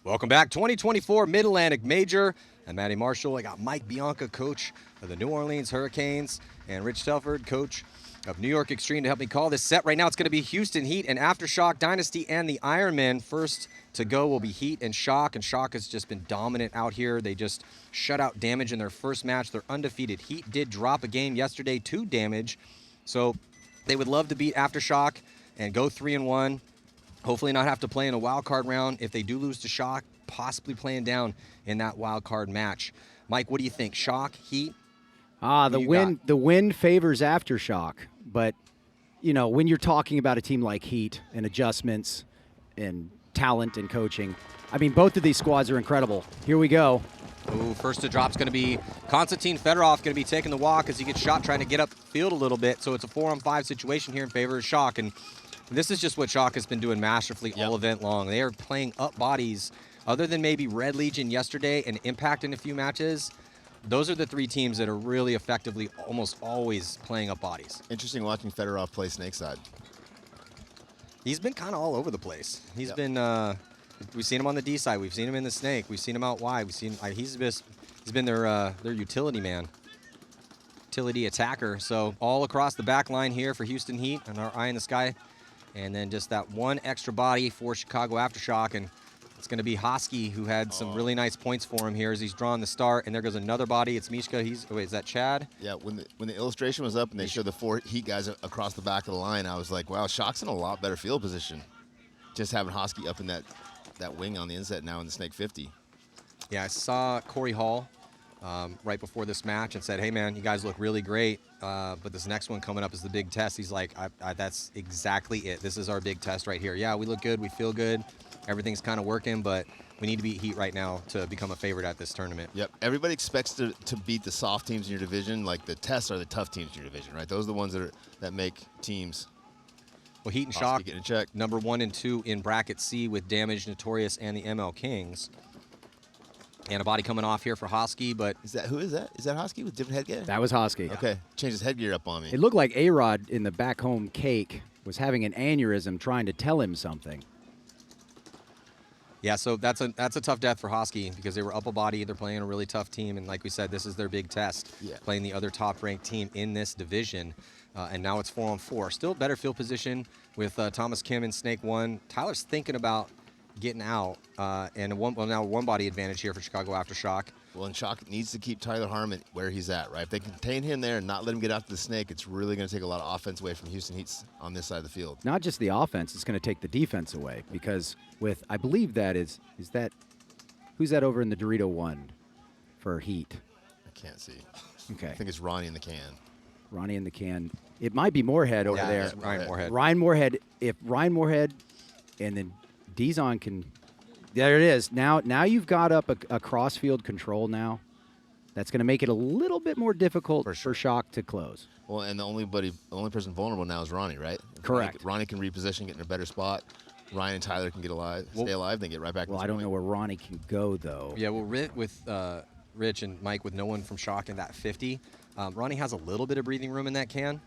Welcome back. 2024 Mid-Atlantic Major. I'm Matty Marshall. I got Mike Bianca, coach of the New Orleans Hurricanes, and Rich Telford, coach of New York Extreme, to help me call this set. Right now it's going to be Houston Heat and Aftershock, Dynasty, and the Ironmen. First to go will be Heat and Shock has just been dominant out here. They just shut out Damage in their first match. They're undefeated. Heat did drop a game yesterday to Damage, so they would love to beat Aftershock and go 3-1. Hopefully not have to play in a wild card round. If they do lose to Shock, possibly playing down in that wild card match. Mike, what do you think? Shock, Heat? The wind favors Aftershock, but you know, when you're talking about a team like Heat and adjustments and talent and coaching, I mean, both of these squads are incredible. Here we go. Ooh, first to drop's going to be Konstantin Fedorov, going to be taking the walk as he gets shot trying to get up field a little bit. So it's a 4-on-5 situation here in favor of Shock. And this is just what Shock has been doing masterfully all event long. They are playing up bodies. Other than maybe Red Legion yesterday and Impact in a few matches, those are the three teams that are really effectively almost always playing up bodies. Interesting watching Fedorov play Snakeside. He's been kind of all over the place. He's been, we've seen him on the D side. We've seen him in the Snake. We've seen him out wide. We've seen, he's been their utility man, utility attacker. So all across the back line here for Houston Heat and our eye in the sky. And then just that one extra body for Chicago Aftershock. And it's going to be Hosky, who had some really nice points for him here as he's drawing the start. And there goes another body. It's Mishka. Wait, is that Chad? Yeah, when the illustration was up and they showed the 4 Heat guys across the back of the line, I was like, wow, Shock's in a lot better field position. Just having Hosky up in that wing on the inset now in the Snake 50. Yeah, I saw Corey Hall right before this match and said, hey, man, you guys look really great, but this next one coming up is the big test. He's like, that's exactly it. This is our big test right here. Yeah, we look good. We feel good. Everything's kind of working, but we need to beat Heat right now to become a favorite at this tournament. Yep. Everybody expects to beat the soft teams in your division. Like the tests are the tough teams in your division, right? Those are the ones that make teams. Well, Heat and Shock, number 1 and 2 in bracket C with Damage, Notorious, and the ML Kings. And a body coming off here for Hosky, but who is that? Is that Hosky with different headgear? That was Hosky. Okay, change his headgear up on me. It looked like A-Rod in the back home cake was having an aneurysm trying to tell him something. Yeah, so that's a tough death for Hosky because they were up a body. They're playing a really tough team, and like we said, this is their big test, playing the other top-ranked team in this division. And now it's 4-on-4. Still better field position with Thomas Kim in Snake 1. Tyler's thinking about getting out, and now one body advantage here for Chicago Aftershock. Well, and Shock needs to keep Tyler Harmon where he's at, right? If they contain him there and not let him get out to the Snake, it's really going to take a lot of offense away from Houston Heat on this side of the field. Not just the offense, it's going to take the defense away because with, I believe that is that, who's that over in the Dorito 1 for Heat? I can't see. Okay. I think it's Ronnie in the can. Ronnie in the can. It might be Moorhead over there. Yeah, Ryan Moorhead. Ryan Moorhead. If Ryan Moorhead and then Dizon can, there it is. Now you've got up a cross-field control now. That's going to make it a little bit more difficult for Shock to close. Well, and the only person vulnerable now is Ronnie, right? Correct. Ronnie can reposition, get in a better spot. Ryan and Tyler can stay alive, then get right back. Well, I don't know where Ronnie can go though. Yeah, well, with Rich and Mike, with no one from Shock in that 50, Ronnie has a little bit of breathing room in that can.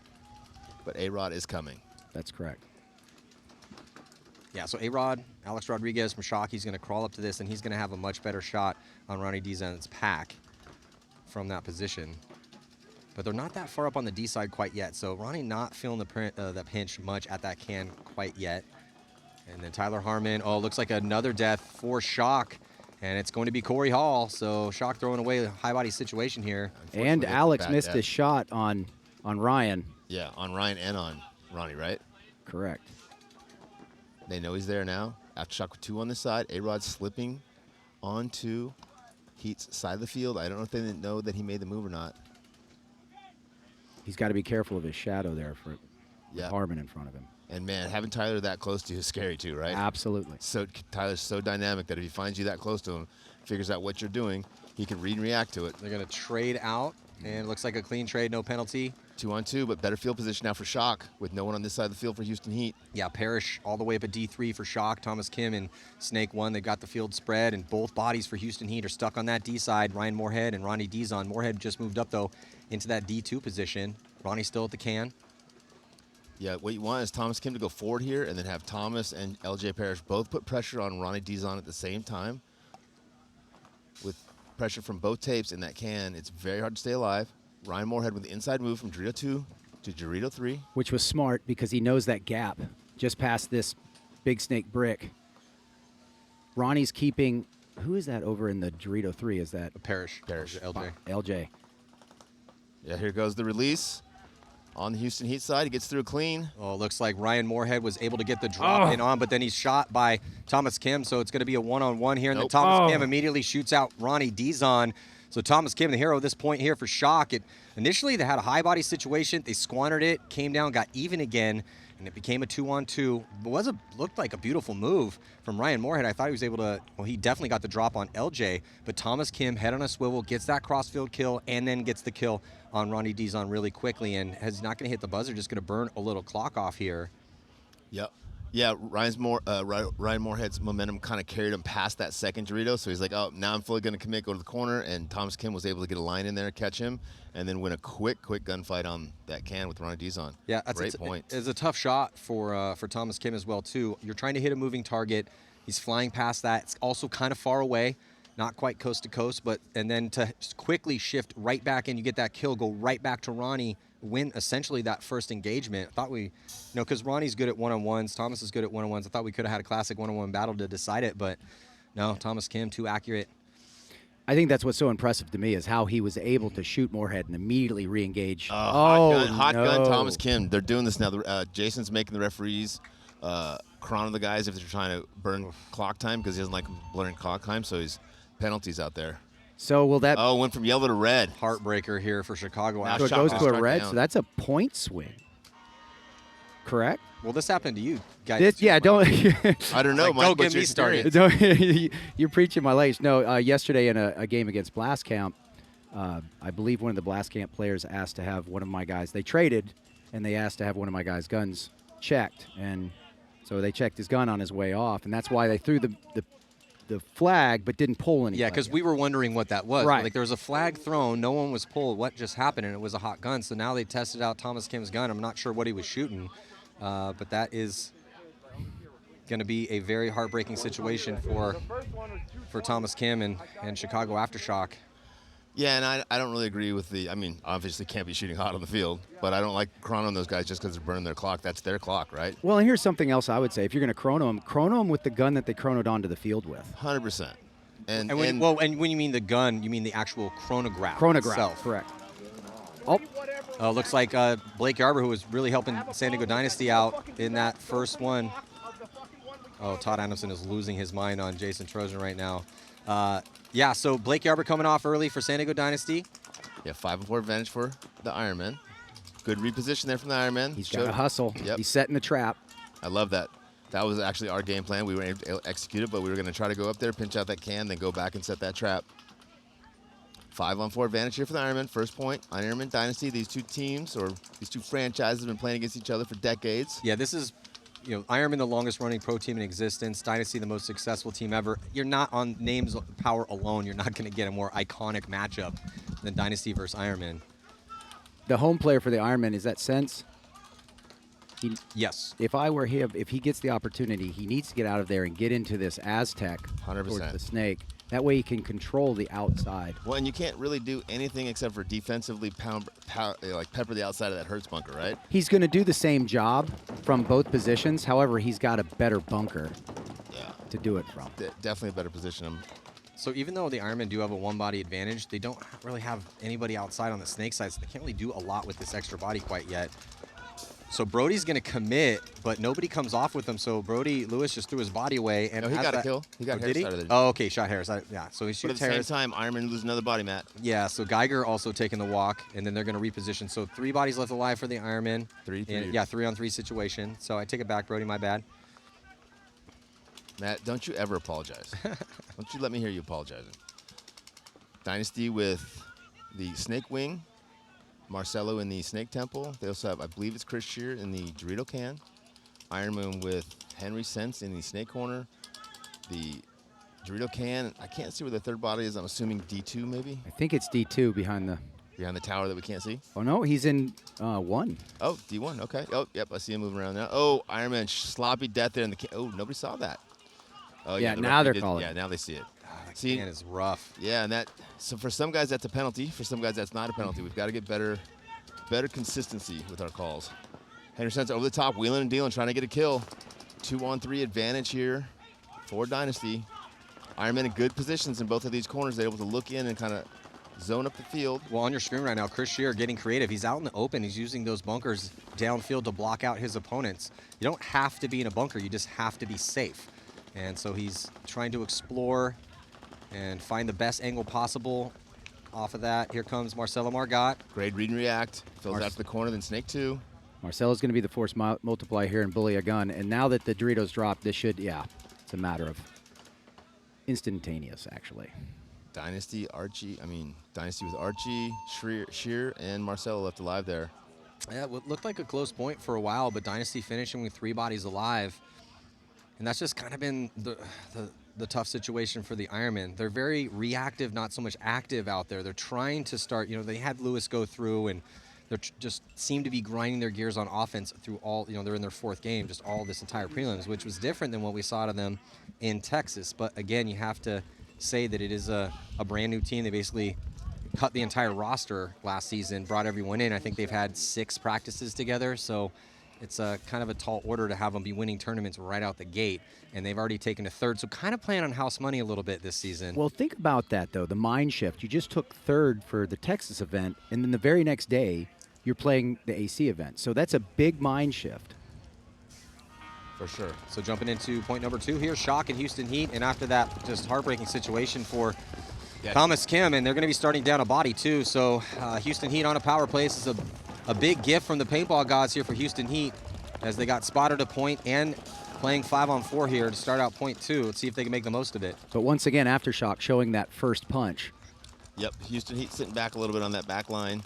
But A-Rod is coming. That's correct. Yeah, so A-Rod, Alex Rodriguez from Shock, he's going to crawl up to this, and he's going to have a much better shot on Ronnie Dizon's pack from that position. But they're not that far up on the D side quite yet, so Ronnie not feeling the pinch much at that can quite yet. And then Tyler Harmon, looks like another death for Shock, and it's going to be Corey Hall, so Shock throwing away a high-body situation here. And Alex missed his shot on Ryan. Yeah, on Ryan and on Ronnie, right? Correct. They know he's there now. Aftershock with 2 on this side. A-Rod slipping onto Heat's side of the field. I don't know if they didn't know that he made the move or not. He's got to be careful of his shadow there for Harmon in front of him. And, man, having Tyler that close to you is scary too, right? Absolutely. So Tyler's so dynamic that if he finds you that close to him, figures out what you're doing, he can read and react to it. They're going to trade out, and it looks like a clean trade, no penalty. 2-on-2, but better field position now for Shock with no one on this side of the field for Houston Heat. Yeah, Parrish all the way up at D3 for Shock. Thomas Kim and Snake 1, they got the field spread, and both bodies for Houston Heat are stuck on that D side. Ryan Moorhead and Ronnie Dizon. Moorhead just moved up, though, into that D2 position. Ronnie still at the can. Yeah, what you want is Thomas Kim to go forward here and then have Thomas and LJ Parrish both put pressure on Ronnie Dizon at the same time. pressure from both tapes in that can. It's very hard to stay alive. Ryan Moorhead with the inside move from Dorito 2 to Dorito 3. Which was smart because he knows that gap just past this big snake brick. Ronnie's keeping, who is that over in the Dorito 3? Is that Parrish. LJ. LJ. Yeah, here goes the release. On the Houston Heat side, he gets through clean. Oh, it looks like Ryan Moorhead was able to get the drop in on, but then he's shot by Thomas Kim, so it's going to be a one-on-one here. And then Thomas Kim immediately shoots out Ronnie Dizon. So Thomas Kim, the hero at this point here for Shock. Initially, they had a high body situation. They squandered it, came down, got even again, and it became a 2-on-2. It looked like a beautiful move from Ryan Moorhead. I thought he was able to, well, he definitely got the drop on LJ, but Thomas Kim, head on a swivel, gets that crossfield kill, and then gets the kill on Ronnie Dizon really quickly, and is not going to hit the buzzer, just going to burn a little clock off here. Yep. Yeah, Ryan Moorhead's momentum kind of carried him past that second Dorito, so he's like, oh, now I'm fully going to commit, go to the corner, and Thomas Kim was able to get a line in there, catch him, and then win a quick gunfight on that can with Ronnie Dizon. Yeah, Great point. It's a tough shot for Thomas Kim as well, too. You're trying to hit a moving target. He's flying past that. It's also kind of far away. Not quite coast to coast, and then to quickly shift right back in, you get that kill, go right back to Ronnie, win essentially that first engagement. I thought because Ronnie's good at one-on-ones, Thomas is good at one-on-ones. I thought we could have had a classic one-on-one battle to decide it, but no, Thomas Kim, too accurate. I think that's what's so impressive to me is how he was able to shoot Moorhead and immediately re-engage. Hot gun, Thomas Kim. They're doing this now. Jason's making the referees chrono the guys if they're trying to burn clock time because he doesn't like blurring clock time, so he's penalties out there. So will that... Oh, went from yellow to red. Heartbreaker here for Chicago. So it goes to a red, so that's a point swing. Correct? Well, this happened to you guys. Don't... I don't know, like, Mike. don't get me started. You're preaching my legs. No, yesterday in a game against Blast Camp, I believe one of the Blast Camp players asked to have one of my guys. They traded, and they asked to have one of my guys' guns checked. And so they checked his gun on his way off, and that's why they threw the flag but didn't pull anything. Yeah, because we were wondering what that was. Right. Like there was a flag thrown, no one was pulled. What just happened? And it was a hot gun. So now they tested out Thomas Kim's gun. I'm not sure what he was shooting, but that is going to be a very heartbreaking situation for Thomas Kim and Chicago Aftershock. Yeah, and I don't really agree with obviously can't be shooting hot on the field, but I don't like chronoing those guys just because they're burning their clock. That's their clock, right? Well, and here's something else I would say. If you're going to chrono them with the gun that they chronoed onto the field with. 100%. And when you mean the gun, you mean the actual chronograph itself. Correct. Looks like Blake Yarber, who was really helping San Diego Dynasty out in that first one. Oh, Todd Anderson is losing his mind on Jason Trojan right now. Yeah, so Blake Yarber coming off early for San Diego Dynasty. Yeah, 5-4 advantage for the Ironmen. Good reposition there from the Ironmen. He's got to hustle. Yep. He's setting the trap. I love that. That was actually our game plan. We were able to execute it, but we were going to try to go up there, pinch out that can, then go back and set that trap. 5-on-4 advantage here for the Ironmen. First point, Ironman Dynasty. These two teams, or these two franchises, have been playing against each other for decades. Yeah, this is, Ironman, the longest running pro team in existence. Dynasty, the most successful team ever. You're not on names power alone. You're not going to get a more iconic matchup than Dynasty versus Ironman. The home player for the Ironman is that Sense. Yes. If I were him, if he gets the opportunity, he needs to get out of there and get into this Aztec 100%. towards the snake. That way he can control the outside. Well, and you can't really do anything except for defensively pepper the outside of that Hertz bunker, right? He's going to do the same job from both positions. However, he's got a better bunker to do it from. Definitely a better position. So even though the Ironmen do have a one-body advantage, they don't really have anybody outside on the snake side, so they can't really do a lot with this extra body quite yet. So Brody's going to commit, but nobody comes off with him. So Brody Lewis just threw his body away. And no, he got a kill. He got Harris out of there. Oh, okay, shot Harris. Yeah, so he shoots Harris. But at the same time, Ironman loses another body, Matt. Yeah, so Geiger also taking the walk, and then they're going to reposition. So 3 bodies left alive for the Ironmen. 3-3. Yeah, 3-on-3 situation. So I take it back, Brody, my bad. Matt, don't you ever apologize. Don't you let me hear you apologizing. Dynasty with the Snake Wing. Marcelo in the Snake Temple. They also have, I believe it's Chris Shear in the Dorito Can. Ironman with Henry Sense in the Snake Corner. The Dorito Can, I can't see where the third body is. I'm assuming D2 maybe? I think it's D2 behind the tower that we can't see? Oh, no, he's in 1. Oh, D1, okay. Oh, yep, I see him moving around now. Oh, Ironman, sloppy death there in the can. Oh, nobody saw that. Oh, yeah, now they're calling. Yeah, now they see it. See, man, it's rough. Yeah, and so for some guys that's a penalty. For some guys that's not a penalty. We've got to get better consistency with our calls. Henderson's over the top, wheeling and dealing, trying to get a kill. 2-on-3 advantage here for Dynasty. Ironmen in good positions in both of these corners. They're able to look in and kind of zone up the field. Well, on your screen right now, Chris Shear getting creative. He's out in the open. He's using those bunkers downfield to block out his opponents. You don't have to be in a bunker. You just have to be safe. And so he's trying to explore and find the best angle possible off of that. Here comes Marcelo Margot. Great read and react. Fills out to the corner, then snake 2. Marcelo's going to be the force multiplier here and bully a gun. And now that the Doritos dropped, this should, it's a matter of instantaneous, actually. Dynasty with Archie, Shear, and Marcelo left alive there. Yeah, it looked like a close point for a while, but Dynasty finishing with 3 bodies alive. And that's just kind of been the tough situation for the Ironmen. They're very reactive, not so much active out there. They're trying to start, they had Lewis go through, and they just seem to be grinding their gears on offense through all, they're in their 4th game, just all this entire prelims, which was different than what we saw to them in Texas. But again, you have to say that it is a brand new team. They basically cut the entire roster last season, brought everyone in. I think they've had 6 practices together, so it's a kind of a tall order to have them be winning tournaments right out the gate, and they've already taken a 3rd, so kind of playing on house money a little bit this season. Well, think about that, though, the mind shift. You just took 3rd for the Texas event, and then the very next day, you're playing the AC event. So that's a big mind shift. For sure. So jumping into point number 2 here, Shock and Houston Heat, and after that, just heartbreaking situation for Thomas Kim, and they're going to be starting down a body, too. So Houston Heat on a power play. This is a big gift from the paintball gods here for Houston Heat, as they got spotted a point and playing 5-on-4 here to start out point 2. Let's see if they can make the most of it. But once again, Aftershock showing that first punch. Yep, Houston Heat sitting back a little bit on that back line.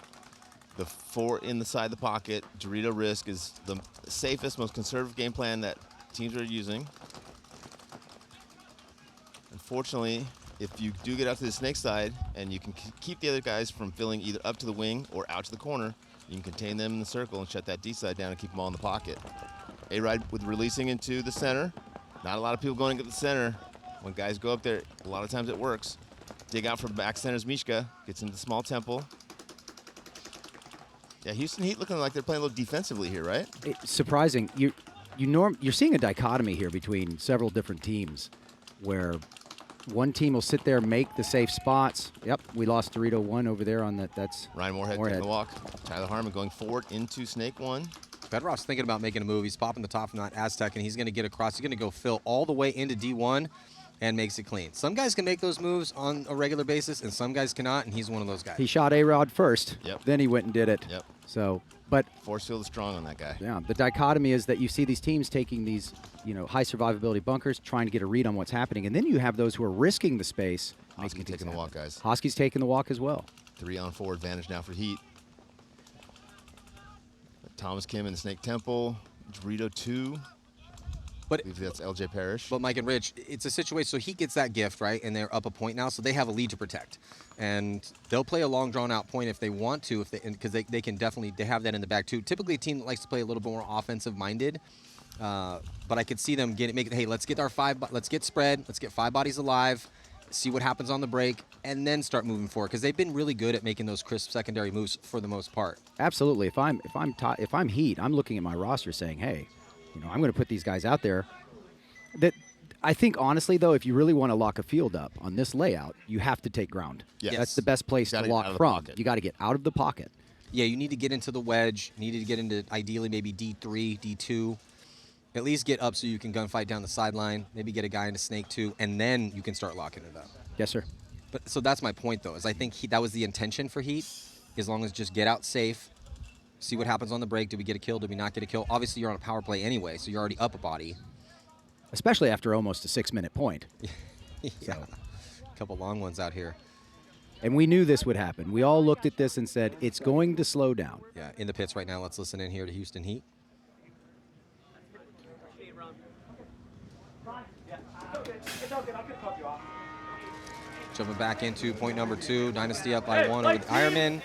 The 4 in the side of the pocket. Dorito risk is the safest, most conservative game plan that teams are using. Unfortunately, if you do get out to the snake side and you can keep the other guys from filling either up to the wing or out to the corner, you can contain them in the circle and shut that D side down and keep them all in the pocket. A-Ride with releasing into the center. Not a lot of people going to the center. When guys go up there, a lot of times it works. Dig out from back center's Mishka. Gets into the small temple. Yeah, Houston Heat looking like they're playing a little defensively here, right? It's surprising. You're seeing a dichotomy here between several different teams, where one team will sit there, make the safe spots. Yep, we lost Dorito 1 over there on that. That's Ryan Moorhead taking the walk. Tyler Harmon going forward into Snake 1. Federoff's thinking about making a move. He's popping the top from that Aztec, and he's going to get across. He's going to go fill all the way into D1 and makes it clean. Some guys can make those moves on a regular basis, and some guys cannot, and he's one of those guys. He shot A-Rod first. Yep. Then he went and did it. Yep. So, but force field is strong on that guy. Yeah, the dichotomy is that you see these teams taking these, high survivability bunkers, trying to get a read on what's happening, and then you have those who are risking the space. Hosky taking the walk, guys. Hosky's taking the walk as well. 3-on-4 advantage now for Heat. Thomas Kim in the Snake Temple. Dorito 2. But I believe that's LJ Parrish. But Mike and Rich, it's a situation, so he gets that gift, right? And they're up a point now, so they have a lead to protect. And they'll play a long, drawn-out point if they want to, because they can definitely, they have that in the bag, too. Typically, a team that likes to play a little bit more offensive-minded. But I could see them hey, let's get spread, let's get 5 bodies alive, see what happens on the break, and then start moving forward, because they've been really good at making those crisp secondary moves for the most part. Absolutely. If I'm Heat, I'm looking at my roster saying, hey, I'm going to put these guys out there. That I think, honestly, though, if you really want to lock a field up on this layout, you have to take ground. Yes. That's the best place to lock from. You got to get out of the pocket. Yeah, you need to get into the wedge. You need to get into, ideally, maybe D3, D2. At least get up so you can gunfight down the sideline. Maybe get a guy into Snake 2, and then you can start locking it up. Yes, sir. But so that's my point, though, is I think that was the intention for Heat, as long as just get out safe, see what happens on the break. Did we get a kill? Did we not get a kill? Obviously, you're on a power play anyway, so you're already up a body. Especially after almost a 6-minute point. Yeah, so. A couple long ones out here. And we knew this would happen. We all looked at this and said, it's going to slow down. Yeah, in the pits right now. Let's listen in here to Houston Heat. Jumping back into point number 2. Dynasty up by 1 over the Ironmen.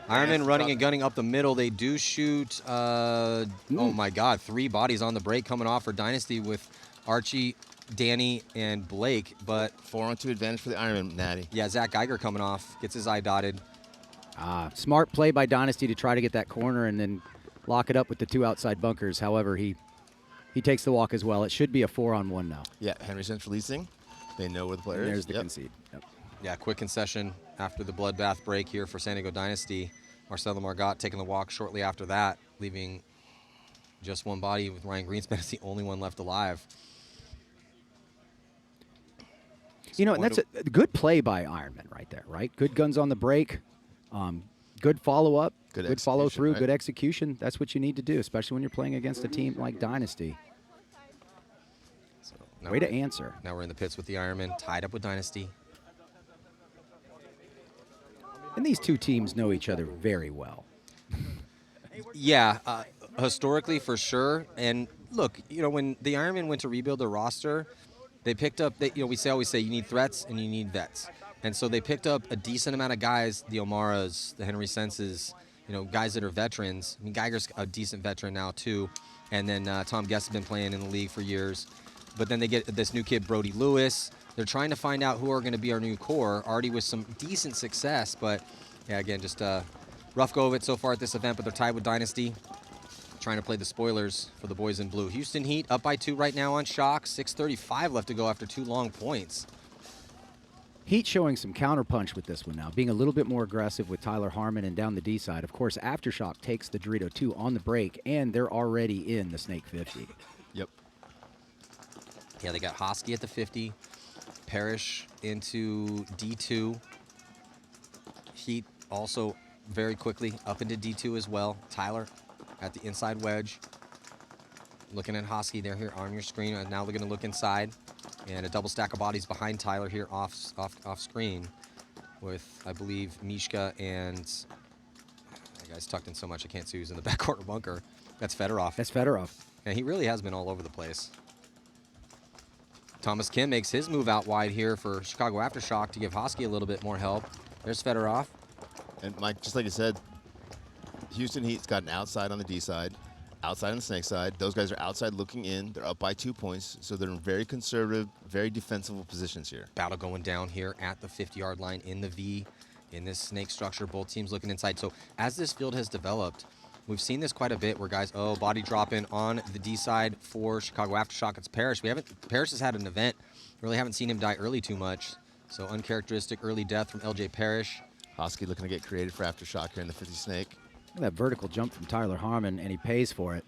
Ironmen running and gunning up the middle. They do shoot, oh my God, 3 bodies on the break coming off for Dynasty with Archie Danny and Blake, but 4-on-2 advantage for the Ironmen, Natty. yeah, Zach Geiger coming off, gets his eye dotted. Smart play by Dynasty to try to get that corner and then lock it up with the 2 outside bunkers. However, he takes the walk as well. It should be a 4-on-1 now. Yeah, Henry Central releasing. They know where the player And is. there's the concede. Yep. Yeah, quick concession after the bloodbath break here for San Diego Dynasty. Marcelo Margot taking the walk shortly after that, leaving just one body with Ryan Greenspan as the only one left alive. You know, and that's a good play by Ironmen right there, right? Good guns on the break, good follow-up, good follow-through, right? good execution. That's what you need to do, especially when you're playing against a team like Dynasty. So now Way to answer. Now we're in the pits with the Ironmen, tied up with Dynasty. And these two teams know each other very well. Yeah, historically for sure. And look, you know, when the Ironmen went to rebuild their roster, they picked up, you know, we always say you need threats and you need vets. And so they picked up a decent amount of guys, the Omaras, the Henry Senses, you know, guys that are veterans. I mean, Geiger's a decent veteran now too. And then Tom Guest has been playing in the league for years. But then they get this new kid, Brody Lewis. They're trying to find out who are going to be our new core, already with some decent success. But, yeah, again, just rough go of it so far at this event, but they're tied with Dynasty. Trying to play the spoilers for the boys in blue. Houston Heat up by 2 right now on Shock. 6:35 left to go after 2 long points. Heat showing some counterpunch with this one now, being a little bit more aggressive with Tyler Harmon and down the D side. Of course, Aftershock takes the Dorito 2 on the break, and they're already in the Snake 50. Yep. Yeah, they got Hosky at the 50. Parrish into D2. Heat also very quickly up into D2 as well. Tyler at the inside wedge. Looking at Hosky there here on your screen. And now they're going to look inside. And a double stack of bodies behind Tyler here off screen with, I believe, Mishka and... That guy's tucked in so much I can't see who's in the back corner bunker. That's Fedorov. That's Fedorov. And he really has been all over the place. Thomas Kim makes his move out wide here for Chicago Aftershock to give Hosky a little bit more help. There's Fedorov. And Mike, just like you said, Houston Heat's got an outside on the D side, outside on the Snake side. Those guys are outside looking in. They're up by 2 points, so they're in very conservative, very defensive positions here. Battle going down here at the 50-yard line in the V, in this snake structure. Both teams looking inside. So as this field has developed, we've seen this quite a bit where guys, body dropping on the D side for Chicago Aftershock. It's Parrish. Parrish has had an event. Really haven't seen him die early too much. So uncharacteristic early death from LJ Parrish. Hosky looking to get creative for Aftershock here in the 50 Snake. Look at that vertical jump from Tyler Harmon, and he pays for it.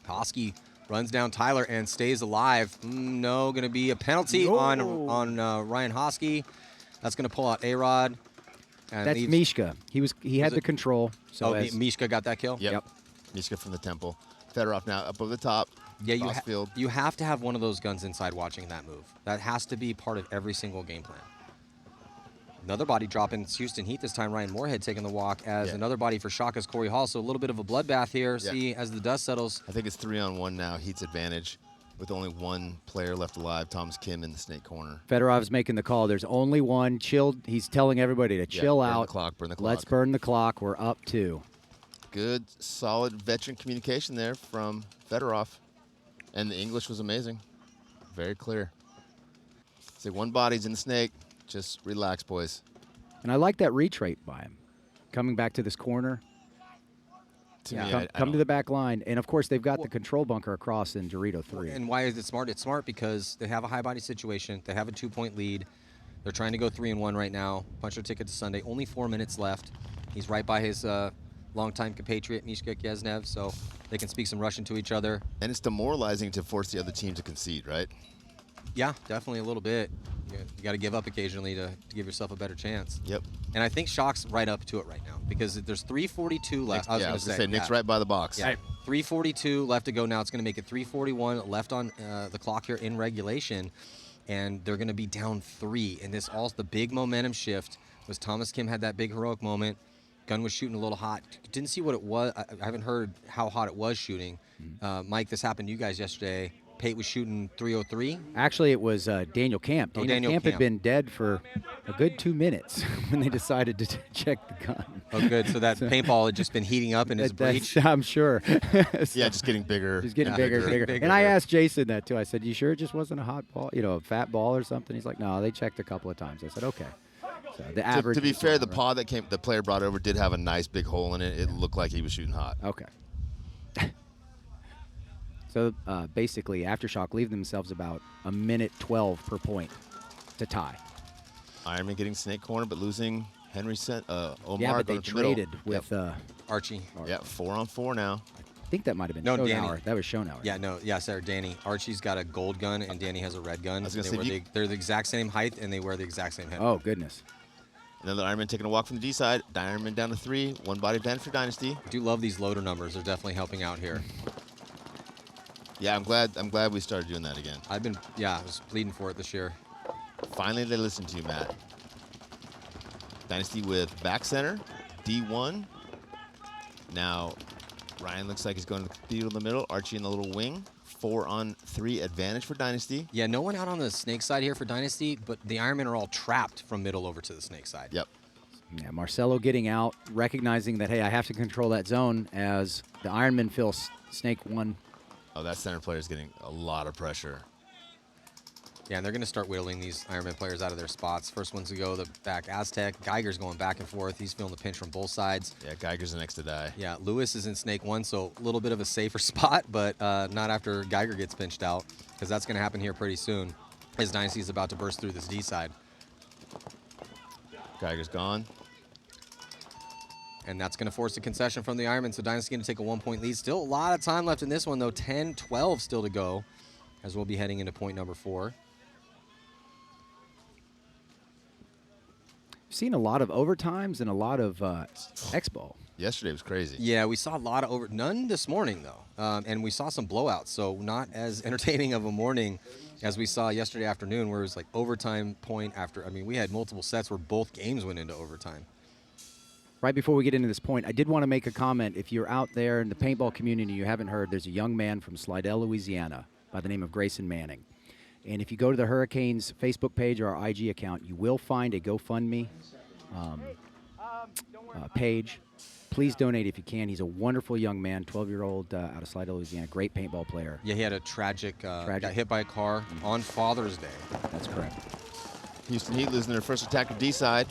Hosky runs down Tyler and stays alive. No, going to be a penalty on Ryan Hosky. That's going to pull out A-Rod. That's Mishka. He had the control. So Mishka got that kill? Yep. Mishka from the temple. Fedorov now up over the top. Yeah, field. You have to have one of those guns inside watching that move. That has to be part of every single game plan. Another body drop in Houston Heat this time. Ryan Moorhead taking the walk as another body for Shaka's Corey Hall. So a little bit of a bloodbath here. Yeah. See, as the dust settles. I think it's 3-on-1 now. Heat's advantage with only one player left alive, Thomas Kim in the snake corner. Fedorov's making the call. There's only one. He's telling everybody to chill out. Burn the clock. Let's burn the clock. We're up 2. Good, solid veteran communication there from Fedorov. And the English was amazing. Very clear. Say one body's in the snake. Just relax, boys. And I like that retreat by him. Coming back to this corner. Come to the back line. And, of course, they've got the control bunker across in Dorito 3. And why is it smart? It's smart because they have a high body situation. They have a 2-point lead. They're trying to go 3-1 right now. Punch their ticket to Sunday. Only 4 minutes left. He's right by his longtime compatriot, Mishka Kiesnev, so they can speak some Russian to each other. And it's demoralizing to force the other team to concede, right? Yeah, definitely a little bit. You got to give up occasionally to give yourself a better chance. Yep. And I think Shock's right up to it right now because there's 3:42 left. I was going to say, Nick's right by the box. Yeah, 3:42 left to go now. It's going to make it 3:41 left on the clock here in regulation. And they're going to be down 3. And this the big momentum shift was Thomas Kim had that big heroic moment. Gun was shooting a little hot. Didn't see what it was. I haven't heard how hot it was shooting. Mike, this happened to you guys yesterday. Pate was shooting 303. Actually, it was Daniel Camp. Daniel Camp had been dead for a good 2 minutes when they decided to check the gun. Oh, good. So that paintball had just been heating up in his breach. I'm sure. Yeah, just getting bigger. Just getting bigger and bigger. And I asked Jason that too. I said, "You sure it just wasn't a hot ball, a fat ball or something?" He's like, "No, they checked a couple of times." I said, "Okay." So the average. To be fair, the pod that the player brought over did have a nice big hole in it. It looked like he was shooting hot. Okay. So basically, Aftershock leave themselves about a minute 12 per point to tie. Ironman getting snake corner, but losing Omar. Yeah, but they traded with Archie. Yeah, 4-on-4 now. I think that might have been No, Showdown. Danny. That was Showdown. Yeah, no, yeah, sorry, Danny. Archie's got a gold gun and Danny has a red gun. I was gonna say, they're the exact same height and they wear the exact same head. Oh, goodness. Another Ironman taking a walk from the D side. Ironman down to 3. One body advantage for Dynasty. I do love these loader numbers. They're definitely helping out here. Yeah, I'm glad we started doing that again. I was bleeding for it this year. Finally, they listened to you, Matt. Dynasty with back center, D1. Now, Ryan looks like he's going to the field in the middle. Archie in the little wing. 4-on-3 advantage for Dynasty. Yeah, no one out on the snake side here for Dynasty, but the Ironmen are all trapped from middle over to the snake side. Yep. Yeah, Marcelo getting out, recognizing that, hey, I have to control that zone as the Ironmen fill snake 1. Oh, that center player is getting a lot of pressure. Yeah, and they're going to start whittling these Ironman players out of their spots. First one's to go, the back Aztec. Geiger's going back and forth. He's feeling the pinch from both sides. Yeah, Geiger's the next to die. Yeah, Lewis is in snake 1, so a little bit of a safer spot, but not after Geiger gets pinched out, because that's going to happen here pretty soon as Dynasty's about to burst through this D side. Geiger's gone. And that's going to force a concession from the Ironmen, so Dynasty's going to take a 1-point lead. Still a lot of time left in this one, though. 10-12 still to go, as we'll be heading into point number 4. Seen a lot of overtimes and a lot of X-Ball. Yesterday was crazy. Yeah, we saw a lot of none this morning, though. And we saw some blowouts, so not as entertaining of a morning as we saw yesterday afternoon, where it was like overtime point after. I mean, we had multiple sets where both games went into overtime. Right before we get into this point, I did want to make a comment. If you're out there in the paintball community and you haven't heard, there's a young man from Slidell, Louisiana by the name of Grayson Manning. And if you go to the Hurricanes Facebook page or our IG account, you will find a GoFundMe page. Please donate if you can. He's a wonderful young man, 12-year-old out of Slidell, Louisiana, great paintball player. Yeah, he had a tragic. Got hit by a car on Father's Day. That's correct. Houston Heat losing their first attack to D side.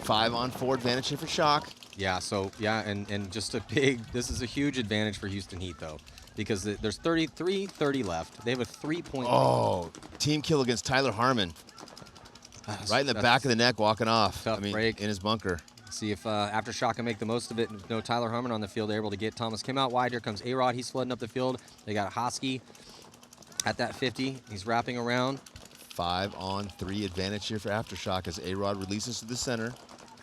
5-on-4 advantage here for Shock. Yeah, so, yeah, and just a big, this is a huge advantage for Houston Heat, though, because there's 30 left. They have a 3-point Oh, team kill against Tyler Harmon. Right in the back of the neck, walking off. Tough break. In his bunker. See if Aftershock can make the most of it. No Tyler Harmon on the field. They're able to get Thomas Kim out wide. Here comes A-Rod. He's flooding up the field. They got Hosky at that 50. He's wrapping around. 5-on-3 advantage here for Aftershock as A-Rod releases to the center.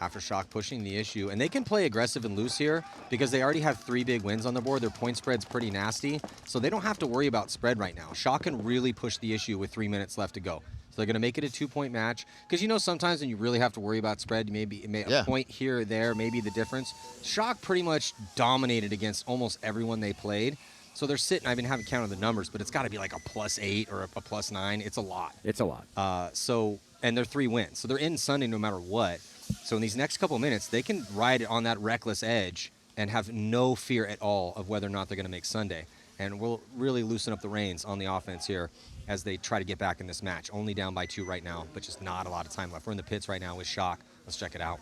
Aftershock pushing the issue. And they can play aggressive and loose here because they already have 3 big wins on the board. Their point spread's pretty nasty, so they don't have to worry about spread right now. Shock can really push the issue with 3 minutes left to go. So they're going to make it a 2-point match because, you know, sometimes when you really have to worry about spread, a point here or there may be the difference. Shock pretty much dominated against almost everyone they played. So they're sitting, I haven't counted the numbers, but it's got to be like a +8 or a +9. It's a lot. It's a lot. And they're 3 wins. So they're in Sunday no matter what. So in these next couple minutes, they can ride on that reckless edge and have no fear at all of whether or not they're going to make Sunday. And we'll really loosen up the reins on the offense here as they try to get back in this match. Only down by 2 right now, but just not a lot of time left. We're in the pits right now with Shock. Let's check it out.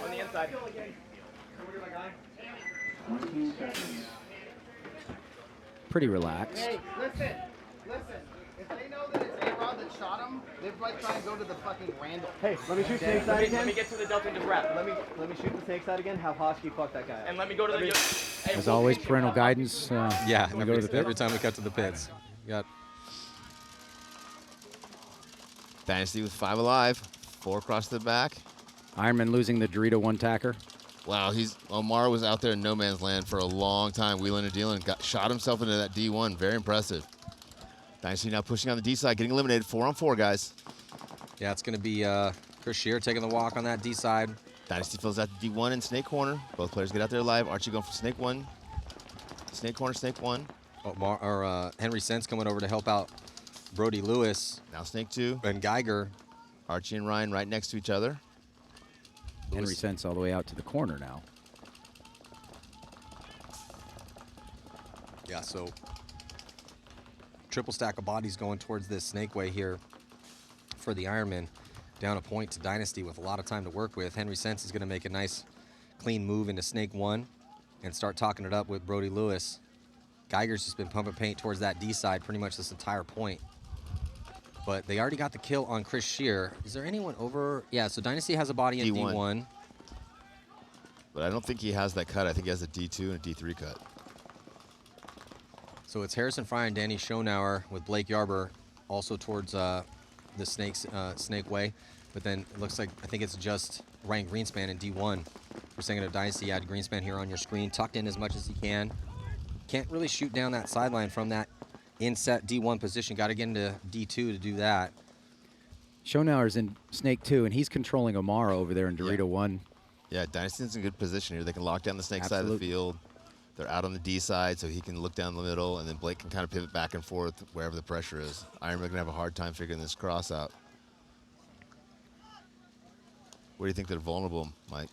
On the inside. Pretty relaxed. Hey, listen. If they know that it's A-Rod that shot him, they might try and go to the fucking Randall. Hey, let me shoot snake side again. Let me get to the Delta and just wrap. Let me shoot the snake side again. Have Hosky fuck that guy up. And let me go to the. Hey, as always, parental guidance. Yeah, every time we cut to the pits. Got Dynasty with 5 alive. 4 across the back. Ironman losing the Dorito 1 tacker. Wow, Omar was out there in no man's land for a long time, wheeling and dealing, shot himself into that D1. Very impressive. Dynasty now pushing on the D side, getting eliminated. 4-on-4, guys. Yeah, it's going to be Chris Shear taking the walk on that D side. Dynasty fills out the D1 in snake corner. Both players get out there alive. Archie going for snake 1. snake corner, snake 1. Henry Sense coming over to help out Brody Lewis. Now snake 2. And Geiger. Archie and Ryan right next to each other. Henry Sense all the way out to the corner now. Yeah, so triple stack of bodies going towards this snake way here for the Ironmen. Down a point to Dynasty with a lot of time to work with. Henry Sense is going to make a nice clean move into snake 1 and start talking it up with Brody Lewis. Geiger's just been pumping paint towards that D side pretty much this entire point. But they already got the kill on Chris Shear. Is there anyone over? Yeah, so Dynasty has a body in D1. But I don't think he has that cut. I think he has a D2 and a D3 cut. So it's Harrison Fry and Danny Schonauer with Blake Yarber also towards the snake way. But then it looks like, I think it's just Ryan Greenspan in D1. For second of Dynasty, you had Greenspan here on your screen, tucked in as much as he can. Can't really shoot down that sideline from that inset D1 position. Got to get into D2 to do that. Schonauer's in snake 2, and he's controlling Omara over there in Dorito 1. Yeah, Dynasty's in good position here. They can lock down the snake side of the field. They're out on the D side, so he can look down the middle, and then Blake can kind of pivot back and forth wherever the pressure is. Ironmen going to have a hard time figuring this cross out. Where do you think they're vulnerable, Mike?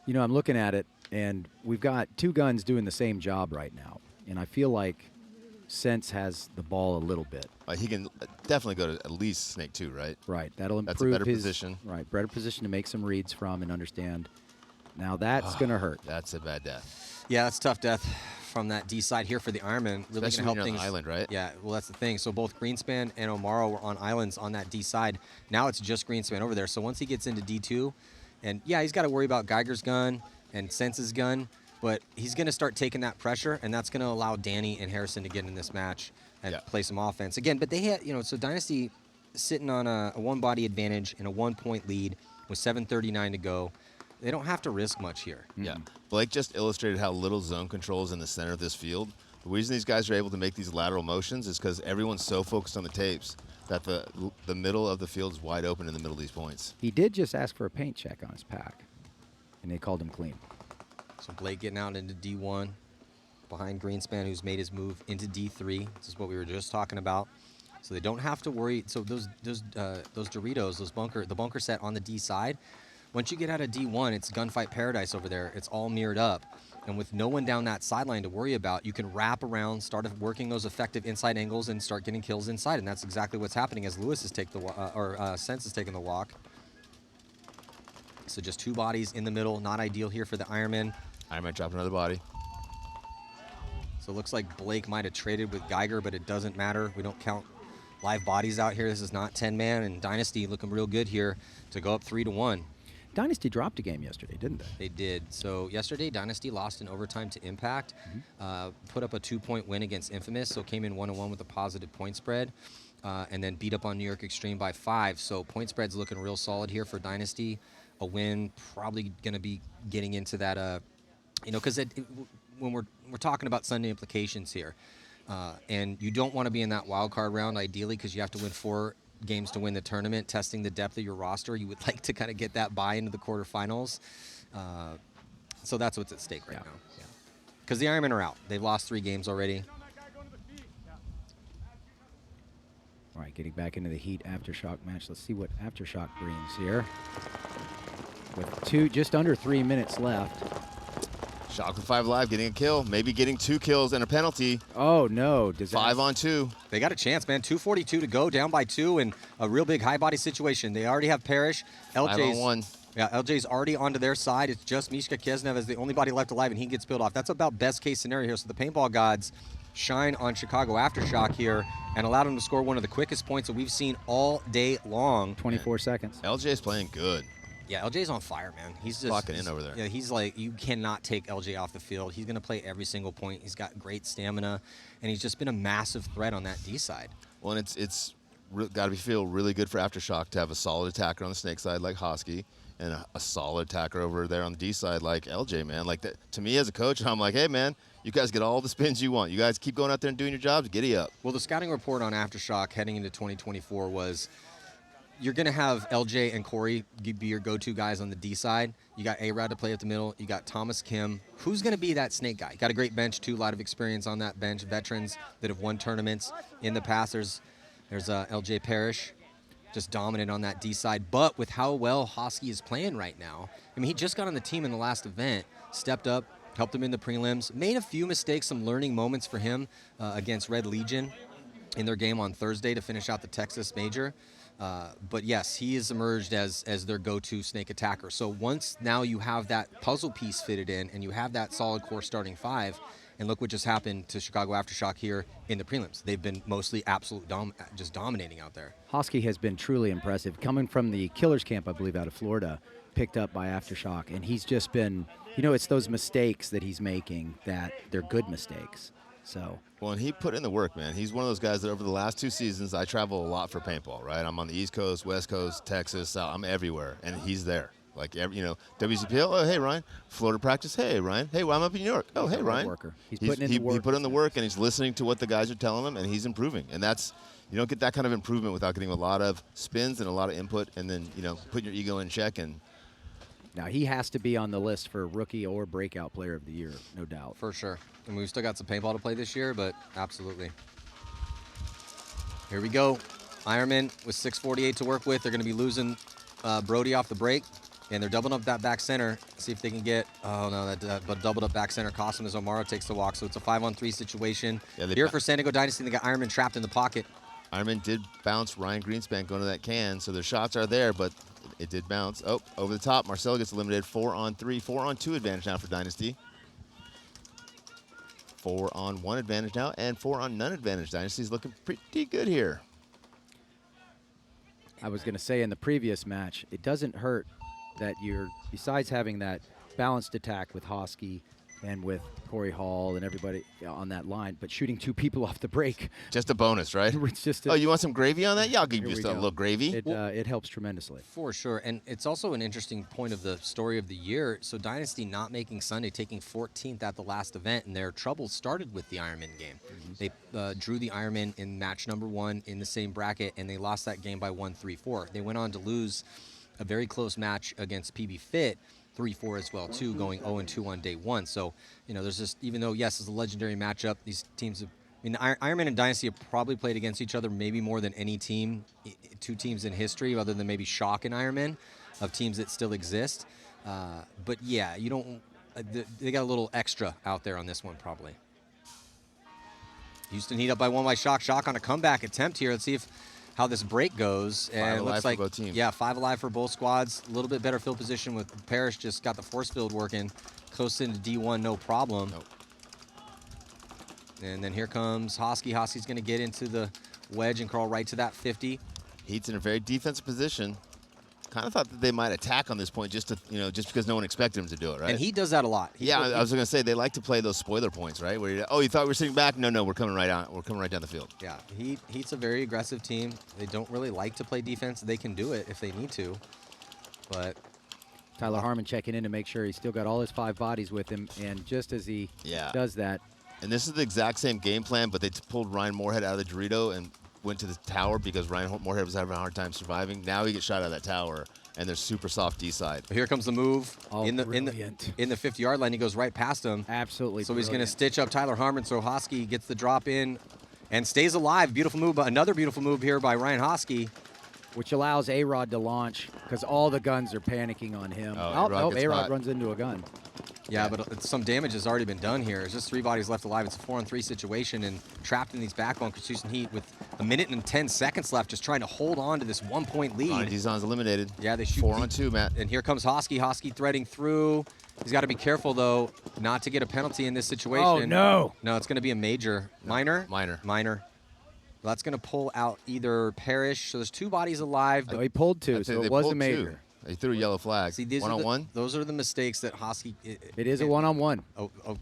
You know, I'm looking at it, and we've got 2 guns doing the same job right now. And I feel like Sense has the ball a little bit. He can definitely go to at least snake 2, right? Right. That'll improve That's a better his position. Right. Better position to make some reads from and understand. Now that's going to hurt. That's a bad death. Yeah, that's tough death from that D side here for the Ironmen. Really going to help when you're things. on the island, right? Yeah, well, that's the thing. So both Greenspan and O'Mara were on islands on that D side. Now it's just Greenspan over there. So once he gets into D2, and yeah, he's got to worry about Geiger's gun and Sense's gun, but he's going to start taking that pressure, and that's going to allow Danny and Harrison to get in this match and play some offense. Again, but they had, you know, so Dynasty sitting on a 1-body advantage and a 1-point lead with 7:39 to go. They don't have to risk much here. Yeah. Blake just illustrated how little zone control is in the center of this field. The reason these guys are able to make these lateral motions is because everyone's so focused on the tapes that the middle of the field is wide open in the middle of these points. He did just ask for a paint check on his pack, and they called him clean. So Blake getting out into D1 behind Greenspan, who's made his move into D3. This is what we were just talking about. So they don't have to worry. So those Doritos, the bunker set on the D side, once you get out of D1, it's gunfight paradise over there. It's all mirrored up. And with no one down that sideline to worry about, you can wrap around, start working those effective inside angles, and start getting kills inside. And that's exactly what's happening as Lewis is Sense is taking the walk. So just 2 bodies in the middle, not ideal here for the Ironmen. Ironman dropped another body. So it looks like Blake might have traded with Geiger, but it doesn't matter. We don't count live bodies out here. This is not 10-man, and Dynasty looking real good here to go up 3-1. Dynasty dropped a game yesterday, didn't they? They did. So yesterday, Dynasty lost in overtime to Impact, put up a 2-point win against Infamous, so came in 1-1 with a positive point spread, and then beat up on New York Extreme by 5. So point spread's looking real solid here for Dynasty. A win, probably going to be getting into that, because when we're talking about Sunday implications here, and you don't want to be in that wild card round ideally because you have to win 4 games to win the tournament, testing the depth of your roster. You would like to kind of get that buy into the quarterfinals. So that's what's at stake right now. Because the Ironmen are out. They've lost 3 games already. All right, getting back into the Heat Aftershock match. Let's see what Aftershock brings here. With just under 3 minutes left. Shock with 5 live, getting a kill. Maybe getting 2 kills and a penalty. Oh, no. 5 on 2. They got a chance, man. 2:42 to go, down by 2, and a real big high body situation. They already have Parrish. 5 on 1. Yeah, LJ's already onto their side. It's just Mishka Kesnev as the only body left alive, and he gets peeled off. That's about best case scenario here. So the paintball gods shine on Chicago Aftershock here and allowed them to score one of the quickest points that we've seen all day long. 24 seconds. LJ's playing good. Yeah, LJ's on fire, man. He's just locking in over there. Yeah, he's like, you cannot take LJ off the field. He's going to play every single point. He's got great stamina, and he's just been a massive threat on that D side. Well, and it's got to feel really good for Aftershock to have a solid attacker on the snake side like Hosky and a solid attacker over there on the D side like LJ, man. Like that, to me as a coach, I'm like, hey, man, you guys get all the spins you want. You guys keep going out there and doing your jobs. Giddy up. Well, the scouting report on Aftershock heading into 2024 was, you're going to have LJ and Corey be your go-to guys on the D side. You got A-Rod to play at the middle. You got Thomas Kim. Who's going to be that snake guy? Got a great bench, too. A lot of experience on that bench. Veterans that have won tournaments in the past. There's LJ Parrish, just dominant on that D side. But with how well Hosky is playing right now, I mean, he just got on the team in the last event, stepped up, helped him in the prelims, made a few mistakes, some learning moments for him against Red Legion in their game on Thursday to finish out the Texas Major. But yes, he has emerged as their go-to snake attacker. So once now you have that puzzle piece fitted in and you have that solid core starting five, and look what just happened to Chicago Aftershock here in the prelims. They've been mostly just dominating out there. Hosky has been truly impressive. Coming from the Killers camp, I believe, out of Florida, picked up by Aftershock, and he's just been, it's those mistakes that he's making that they're good mistakes. So. Well, and he put in the work, man. He's one of those guys that over the last 2 seasons, I travel a lot for paintball, right? I'm on the East Coast, West Coast, Texas, I'm everywhere, and he's there. Like, WCPL, oh, hey, Ryan. Florida practice, hey, Ryan. Hey, well, I'm up in New York. Oh, hey, Ryan. Worker. He's putting in the work. He put in the work, and he's listening to what the guys are telling him, and he's improving. And you don't get that kind of improvement without getting a lot of spins and a lot of input, and then, putting your ego in check. And now he has to be on the list for rookie or breakout player of the year, no doubt. For sure. And we've still got some paintball to play this year, but absolutely. Here we go. Ironmen with 6:48 to work with. They're going to be losing Brody off the break, and they're doubling up that back center. See if they can get, but doubled up back center cost them as Omara takes the walk. So it's a 5-on-3 situation. Yeah, here for San Diego Dynasty, they got Ironmen trapped in the pocket. Ironmen did bounce Ryan Greenspan going to that can, so their shots are there, but it did bounce. Oh, over the top. Marcel gets eliminated. 4-on-3, 4-on-2 advantage now for Dynasty. 4-on-1 advantage now, and 4-on-none advantage. Dynasty's looking pretty good here. I was going to say in the previous match, it doesn't hurt that besides having that balanced attack with Hosky and with Corey Hall and everybody on that line, but shooting 2 people off the break. Just a bonus, right? It's just you want some gravy on that? Yeah, I'll give you just a little gravy. It helps tremendously. For sure, and it's also an interesting point of the story of the year. So Dynasty not making Sunday, taking 14th at the last event, and their trouble started with the Ironman game. They drew the Ironman in match number 1 in the same bracket, and they lost that game by 1-3-4. They went on to lose a very close match against PB Fit, 3-4 as well, too, going 0-2 on day 1. So, there's just, even though, yes, it's a legendary matchup, these teams have, Ironman and Dynasty have probably played against each other maybe more than any team, 2 teams in history, other than maybe Shock and Ironman, of teams that still exist. But, yeah, they got a little extra out there on this one, probably. Houston Heat up by 1 by Shock. Shock on a comeback attempt here. Let's see how this break goes. And it looks like, both teams. Yeah, 5 alive for both squads. A little bit better field position with Parrish. Just got the force field working. Close into D1, no problem. Nope. And then here comes Hosky. Hosky's going to get into the wedge and crawl right to that 50. Heat's in a very defensive position. Kind of thought that they might attack on this point just because no one expected him to do it, right? And he does that a lot. I was going to say they like to play those spoiler points, right? Where you thought we were sitting back? No, we're coming right on. We're coming right down the field. Yeah, Heat's a very aggressive team. They don't really like to play defense. They can do it if they need to, but Tyler Harmon checking in to make sure he's still got all his 5 bodies with him, and just as he does that. And this is the exact same game plan, but they pulled Ryan Moorhead out of the Dorito and went to the tower because Ryan Moorhead was having a hard time surviving. Now he gets shot out of that tower, and they're super soft D side. Here comes the move in the brilliant. 50-yard line. He goes right past him. Absolutely. So he's going to stitch up Tyler Harmon. So Hosky gets the drop in and stays alive. Beautiful move, but another beautiful move here by Ryan Hosky, which allows A-Rod to launch because all the guns are panicking on him. A-Rod runs into a gun. Yeah, but some damage has already been done here. There's just 3 bodies left alive. It's a 4-on-3 situation, and trapped in these backbone Houston Heat with 1 minute and 10 seconds left, just trying to hold on to this 1-point lead. Dizon's eliminated. Yeah, they shoot 4-on-2, Matt. And here comes Hosky. Hosky threading through. He's got to be careful, though, not to get a penalty in this situation. Oh, no. No, it's going to be a major. Minor? Minor. Minor. Well, that's going to pull out either Parrish. So there's 2 bodies alive. He pulled 2, so it was a major. They threw a yellow flag. See, 1-on-1? Those are the mistakes that Hosky... It is a 1-on-1.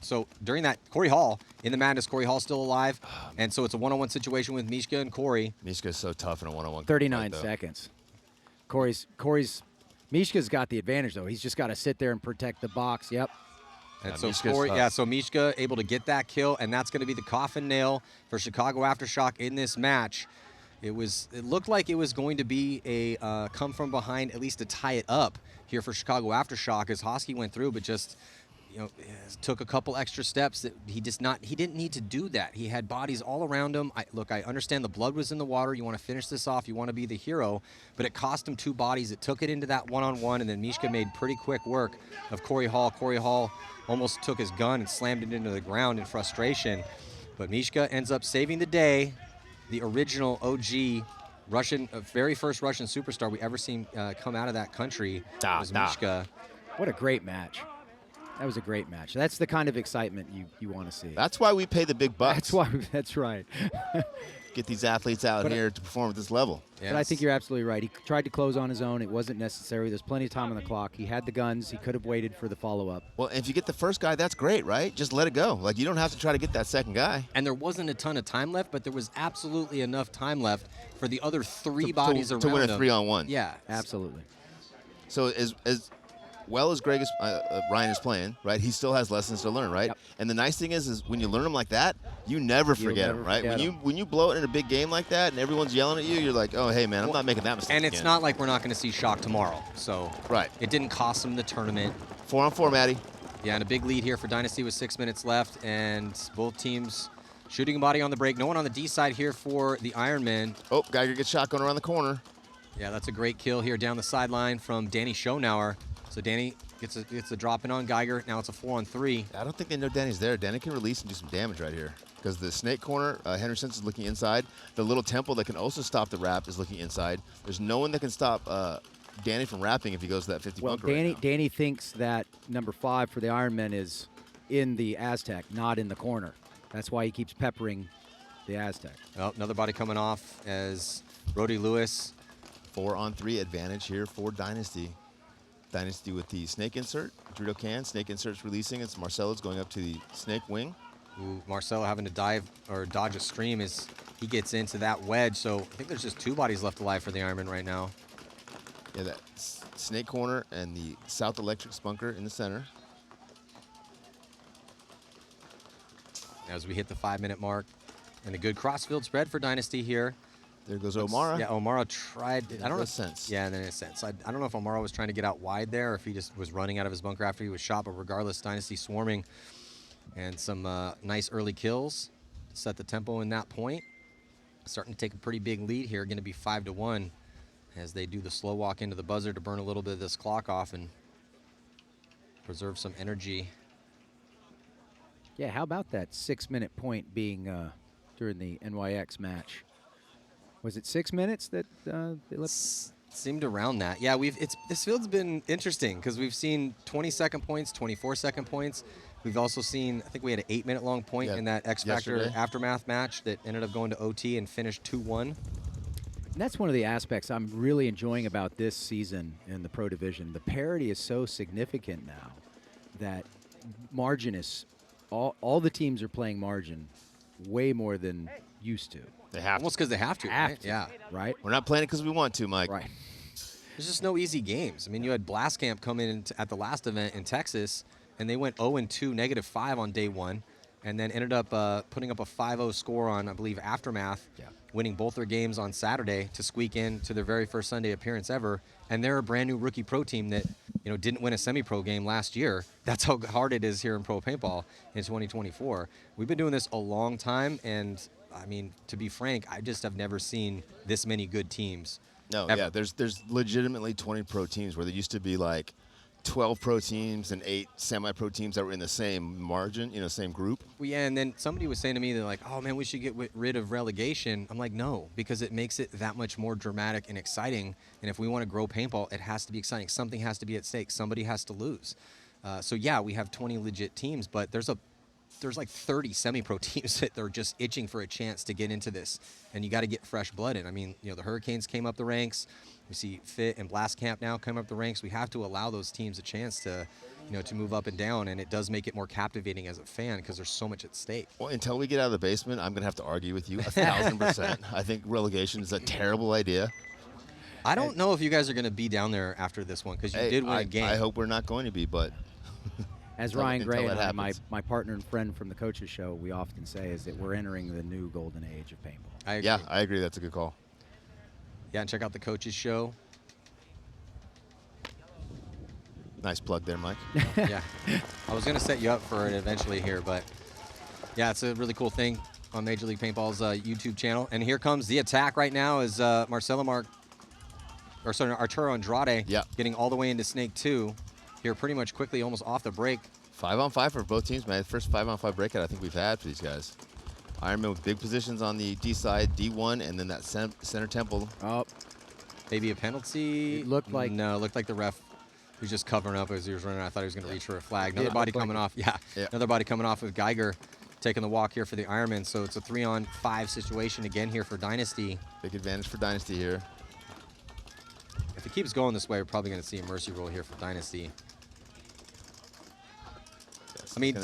So during that, Corey Hall, in the madness, Corey Hall's still alive. And so it's a 1-on-1 situation with Mishka and Corey. Mishka's so tough in a 1-on-1. 39 seconds. Mishka's got the advantage, though. He's just got to sit there and protect the box. Yep. And so Corey, so Mishka able to get that kill, and that's going to be the coffin nail for Chicago Aftershock in this match. It looked like it was going to be a come from behind, at least to tie it up here for Chicago Aftershock as Hosky went through, but just took a couple extra steps that he didn't need to do that. He had bodies all around him. I understand the blood was in the water. You want to finish this off. You want to be the hero, but it cost him 2 bodies. It took it into that one-on-one, and then Mishka made pretty quick work of Corey Hall. Corey Hall almost took his gun and slammed it into the ground in frustration, but Mishka ends up saving the day. The original OG Russian, very first Russian superstar we ever seen come out of that country was Mishka. What a great match. That was a great match. That's the kind of excitement you want to see. That's why we pay the big bucks. That's right. Get these athletes out here to perform at this level. But I think you're absolutely right. He tried to close on his own. It wasn't necessary. There's plenty of time on the clock. He had the guns. He could have waited for the follow-up. Well, if you get the first guy, that's great, right? Just let it go. Like, you don't have to try to get that second guy. And there wasn't a ton of time left, but there was absolutely enough time left for the other 3 bodies around him. To win a 3-on-1. Yeah. Absolutely. So as well as Greg Ryan is playing, right, he still has lessons to learn, right? Yep. And the nice thing is when you learn them like that, you never forget them, right? When you blow it in a big game like that and everyone's yelling at you, you're like, oh, hey, man, I'm not making that mistake And it's again. not like we're not going to see Shock tomorrow. So right. It didn't cost him the tournament. 4-on-4, Matty. Yeah, and a big lead here for Dynasty with 6 minutes left, and both teams shooting a body on the break. No one on the D side here for the Ironmen. Oh, Geiger gets shotgun around the corner. Yeah, that's a great kill here down the sideline from Danny Schonauer. So Danny gets a drop in on Geiger. Now it's a 4-on-3. I don't think they know Danny's there. Danny can release and do some damage right here. Because the snake corner, Henry Sense is looking inside. The little temple that can also stop the wrap is looking inside. There's no one that can stop Danny from wrapping if he goes to that 50 bunker right now. Danny thinks that number 5 for the Ironmen is in the Aztec, not in the corner. That's why he keeps peppering the Aztec. Oh, another body coming off as Brody Lewis. 4-on-3 advantage here for Dynasty. Dynasty with the snake insert. Dorito can. Snake insert's releasing. It's Marcelo's going up to the snake wing. Ooh, Marcelo having to dive or dodge a stream as he gets into that wedge. So I think there's just 2 bodies left alive for the Ironmen right now. Yeah, that snake corner and the South Electric bunker in the center. As we hit the 5-minute mark. And a good crossfield spread for Dynasty here. There goes O'Mara. Yeah, O'Mara tried. I don't know. Sense. Yeah, in a sense. I don't know if O'Mara was trying to get out wide there or if he just was running out of his bunker after he was shot. But regardless, Dynasty swarming and some nice early kills. Set the tempo in that point. Starting to take a pretty big lead here. Going to be 5-1 as they do the slow walk into the buzzer to burn a little bit of this clock off and preserve some energy. Yeah, how about that 6-minute point being during the NYX match? Was it 6 minutes that they left? Seemed around that. Yeah, this field's been interesting because we've seen 20-second points, 24-second points. We've also seen, I think we had an 8-minute long point in that X Factor Aftermath match that ended up going to OT and finished 2-1. And that's one of the aspects I'm really enjoying about this season in the Pro Division. The parity is so significant now that margin is, all the teams are playing margin way more than used to. They have almost because they have to, right? Yeah. Right? We're not playing it because we want to, Mike. Right. There's just no easy games. I mean, you had Blast Camp come in at the last event in Texas, and they went 0-2, -5 on day 1, and then ended up putting up a 5-0 score on, I believe, Aftermath, winning both their games on Saturday to squeak in to their very first Sunday appearance ever. And they're a brand new rookie pro team that didn't win a semi-pro game last year. That's how hard it is here in Pro Paintball in 2024. We've been doing this a long time, and I mean, to be frank, I just have never seen this many good teams. No, ever. yeah, there's legitimately 20 pro teams where there used to be like 12 pro teams and 8 semi-pro teams that were in the same margin, same group. Well, yeah, and then somebody was saying to me, they're like, oh, man, we should get rid of relegation. I'm like, no, because it makes it that much more dramatic and exciting. And if we want to grow paintball, it has to be exciting. Something has to be at stake. Somebody has to lose. So, yeah, we have 20 legit teams, but there's like 30 semi-pro teams that are just itching for a chance to get into this, and you got to get fresh blood in. I mean, the Hurricanes came up the ranks. We see Fit and Blast Camp now come up the ranks. We have to allow those teams a chance to, to move up and down, and it does make it more captivating as a fan because there's so much at stake. Well, until we get out of the basement, I'm going to have to argue with you 1,000%. I think relegation is a terrible idea. I don't know if you guys are going to be down there after this one because you did win a game. I hope we're not going to be, but... As Ryan Gray and I, my partner and friend from the Coaches Show, we often say is that we're entering the new golden age of paintball. Yeah, I agree. That's a good call. Yeah, and check out the coaches show. Nice plug there, Mike. Yeah, I was gonna set you up for it eventually here, but yeah, it's a really cool thing on Major League Paintball's YouTube channel. And here comes the attack right now as Arturo Andrade getting all the way into Snake 2 here pretty much quickly, almost off the break. 5-on-5 for both teams, man. First 5-on-5 breakout I think we've had for these guys. Ironmen with big positions on the D side, D1, and then that center temple. Oh, maybe a penalty. It looked like no, it looked like the ref was just covering up as he was running. I thought he was going to reach for a flag. Another body coming off. Yeah, another body coming off with Geiger taking the walk here for the Ironmen. So it's a 3-on-5 situation again here for Dynasty. Big advantage for Dynasty here. If it keeps going this way, we're probably going to see a mercy roll here for Dynasty. I mean,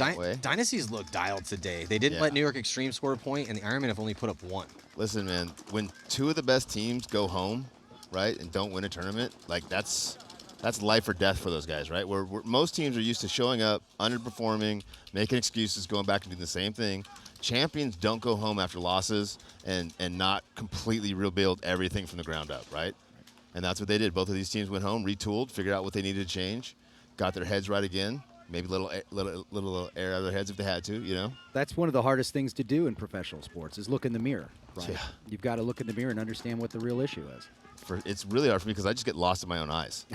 Dynasty's looked dialed today. They didn't let New York Extreme score a point, and the Ironmen have only put up 1. Listen, man, when 2 of the best teams go home, right, and don't win a tournament, like that's life or death for those guys, right? Where most teams are used to showing up, underperforming, making excuses, going back and doing the same thing. Champions don't go home after losses and not completely rebuild everything from the ground up, right? And that's what they did. Both of these teams went home, retooled, figured out what they needed to change, got their heads right again. Maybe little air out of their heads if they had to, you know? That's one of the hardest things to do in professional sports is look in the mirror, right? Yeah. You've got to look in the mirror and understand what the real issue is. It's really hard for me because I just get lost in my own eyes.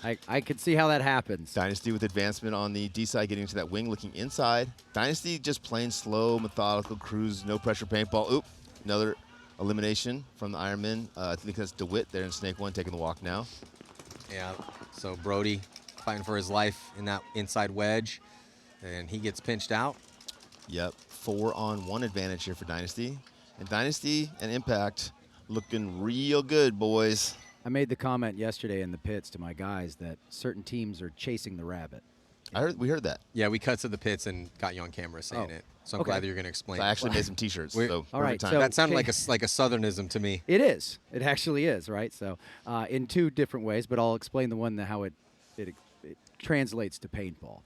I could see how that happens. Dynasty with advancement on the D side, getting to that wing, looking inside. Dynasty just playing slow, methodical, cruise, no pressure paintball. Oop, another elimination from the Ironmen. I think that's DeWitt there in Snake 1 taking the walk now. Yeah, so Brody fighting for his life in that inside wedge, and he gets pinched out. Yep, 4-on-1 advantage here for Dynasty. And Dynasty and Impact looking real good, boys. I made the comment yesterday in the pits to my guys that certain teams are chasing the rabbit. We heard that. Yeah, we cut to the pits and got you on camera saying it. So I'm glad that you're going to explain. So I actually made some T-shirts. So all right, time. so that sounded like a Southernism to me. It is. It actually is, right? So in 2 different ways, but I'll explain the one how it translates to paintball.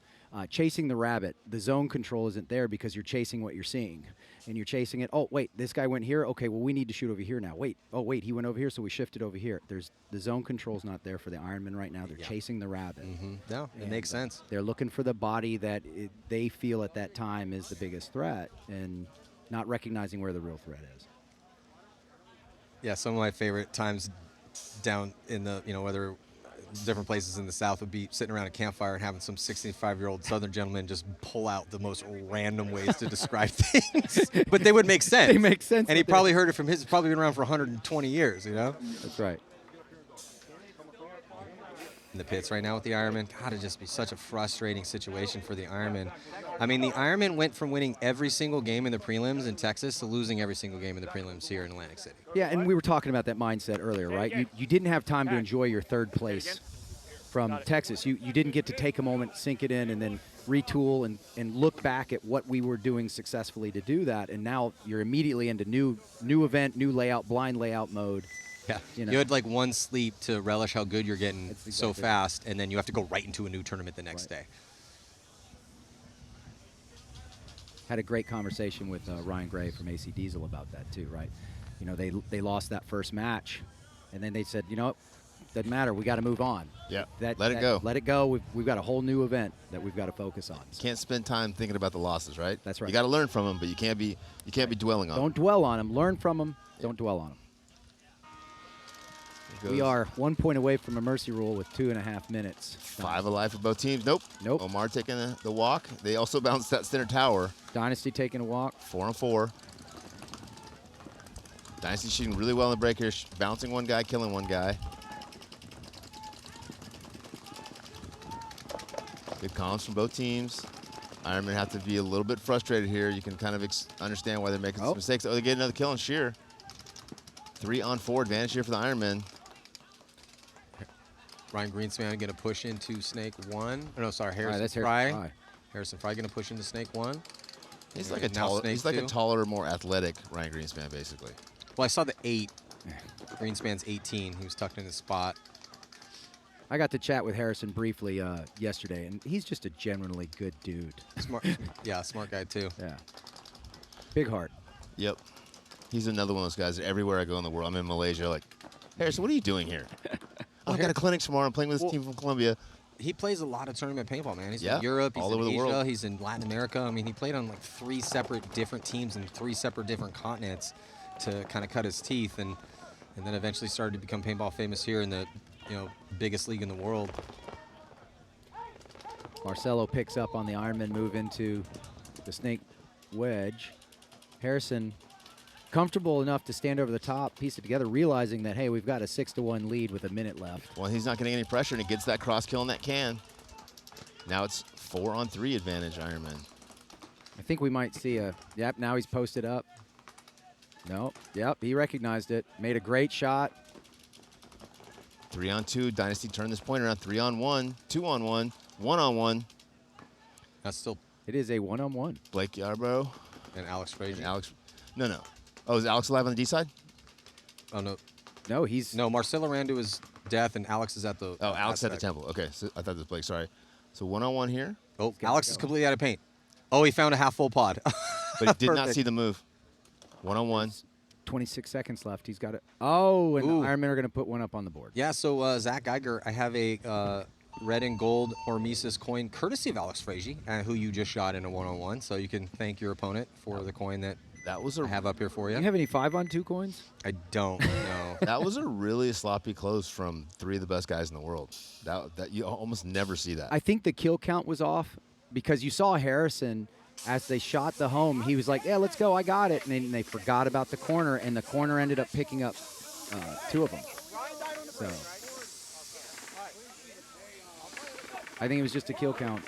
Chasing the rabbit, the zone control isn't there because you're chasing what you're seeing. And you're chasing it. Oh, wait, this guy went here. Okay, well, we need to shoot over here now. Wait, he went over here, so we shifted over here. The zone control's not there for the Ironmen right now. They're chasing the rabbit. No, it makes sense. They're looking for the body that they feel at that time is the biggest threat and not recognizing where the real threat is. Yeah, some of my favorite times down in the, whether different places in the South would be sitting around a campfire and having some 65-year-old Southern gentleman just pull out the most random ways to describe things. But they would make sense. They make sense. And he probably heard it from it's probably been around for 120 years, That's right. In the pits right now with the Ironmen. God, it'd just be such a frustrating situation for the Ironmen. I mean, the Ironmen went from winning every single game in the prelims in Texas to losing every single game in the prelims here in Atlantic City. Yeah, and we were talking about that mindset earlier, right? You didn't have time to enjoy your 3rd place from Texas. You didn't get to take a moment, sink it in, and then retool and look back at what we were doing successfully to do that. And now you're immediately into new event, new layout, blind layout mode. Yeah, you had like 1 sleep to relish how good you're getting so fast, and then you have to go right into a new tournament the next day. Had a great conversation with Ryan Gray from AC Diesel about that too, right? They lost that first match, and then they said, doesn't matter, we got to move on. Yeah, let it go. Let it go. We've got a whole new event that we've got to focus on. Can't spend time thinking about the losses, right? That's right. You got to learn from them, but you can't be dwelling on them. Don't dwell on them. Learn from them. Don't dwell on them. We are 1 point away from a mercy rule with 2.5 minutes. 5 alive for both teams. Nope. Omar taking the walk. They also bounced that center tower. Dynasty taking a walk. 4-on-4. Dynasty shooting really well in the break here. Bouncing one guy, killing one guy. Good comms from both teams. Ironmen have to be a little bit frustrated here. You can kind of understand why they're making some mistakes. Oh, they get another kill on Sheer. 3-on-4 advantage here for the Ironmen. Ryan Greenspan going to push into Snake 1. Oh, no, sorry, Harrison Fry. Harrison Fry going to push into Snake 1. He's like a taller, more athletic Ryan Greenspan, basically. Well, I saw the 8. Greenspan's 18. He was tucked in his spot. I got to chat with Harrison briefly yesterday, and he's just a genuinely good dude. Smart, smart guy too. Yeah. Big heart. Yep. He's another one of those guys that everywhere I go in the world, I'm in Malaysia, like, Harrison, what are you doing here? I've got a clinic tomorrow. I'm playing with this team from Colombia. He plays a lot of tournament paintball, man. He's Yeah, in Europe, he's all in over the Asia, world. he's in Latin America. I mean, he played on like 3 separate different teams in 3 separate different continents to kind of cut his teeth, and then eventually started to become paintball famous here in the biggest league in the world. Marcelo picks up on the Ironman move into the snake wedge. Harrison comfortable enough to stand over the top, piece it together, realizing that, hey, we've got a 6-1 lead with a minute left. Well, he's not getting any pressure, and he gets that cross kill in that can. Now it's 4-on-3 advantage, Ironman. I think we might see a, yep, now he's posted up. No, yep, he recognized it. Made a great shot. 3-on-2, Dynasty turned this point around. 3-on-1, 2-on-1, 1-on-1. That's still It is a 1-on-1. Blake Yarbrough and Alex Frazier. and Alex. No. Oh, is Alex alive on the D side? Oh, no. No, he's Marcelo ran to his death, and Alex is at the... Oh, Alex at the aspect. temple. Okay, so I thought it was Blake. Sorry. So 1-on-1 here, Oh, Alex is completely out of paint. Oh, he found a half-full pod. but he did not Perfect. see the move. 1-on-1. 26 seconds left. He's got it. Oh, and Ooh. Ironmen are going to put one up on the board. Yeah, so Zach Geiger, I have a red and gold Hormesis coin courtesy of Alex Frazier, who you just shot in a 1-on-1. So you can thank your opponent for the coin that That was I a have up here for Do you. you have any 5-on-2 coins? I don't know. that was a really sloppy close from 3 of the best guys in the world. That you almost never see that. I think the kill count was off because you saw Harrison as they shot the home. He was like, yeah, let's go. I got it. And then they forgot about the corner, and the corner ended up picking up 2 of them. So I think it was just a kill count.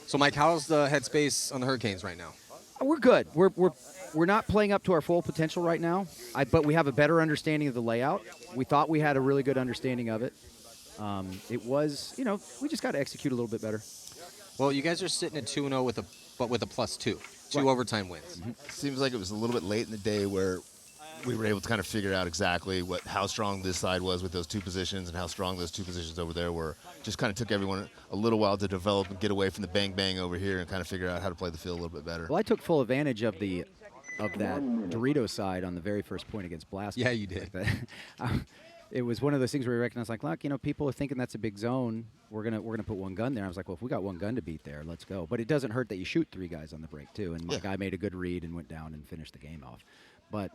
So, Mike, how's the headspace on the Hurricanes right now? We're good. We're not playing up to our full potential right now, but we have a better understanding of the layout. We thought we had a really good understanding of it. It was, we just got to execute a little bit better. Well, you guys are sitting at 2-0 with a +2, 2 Right. overtime wins. Seems like it was a little bit late in the day where we were able to kind of figure out exactly how strong this side was with those 2 positions and how strong those 2 positions over there were. Just kind of took everyone a little while to develop and get away from the bang over here and kind of figure out how to play the field a little bit better. Well, I took full advantage of that Dorito side on the very first point against Blast. Yeah, you did. It was one of those things where we recognized, like, look, people are thinking that's a big zone. We're gonna put 1 gun there. I was like, well, if we got 1 gun to beat there, let's go. But it doesn't hurt that you shoot 3 guys on the break too. And my guy made a good read and went down and finished the game off. But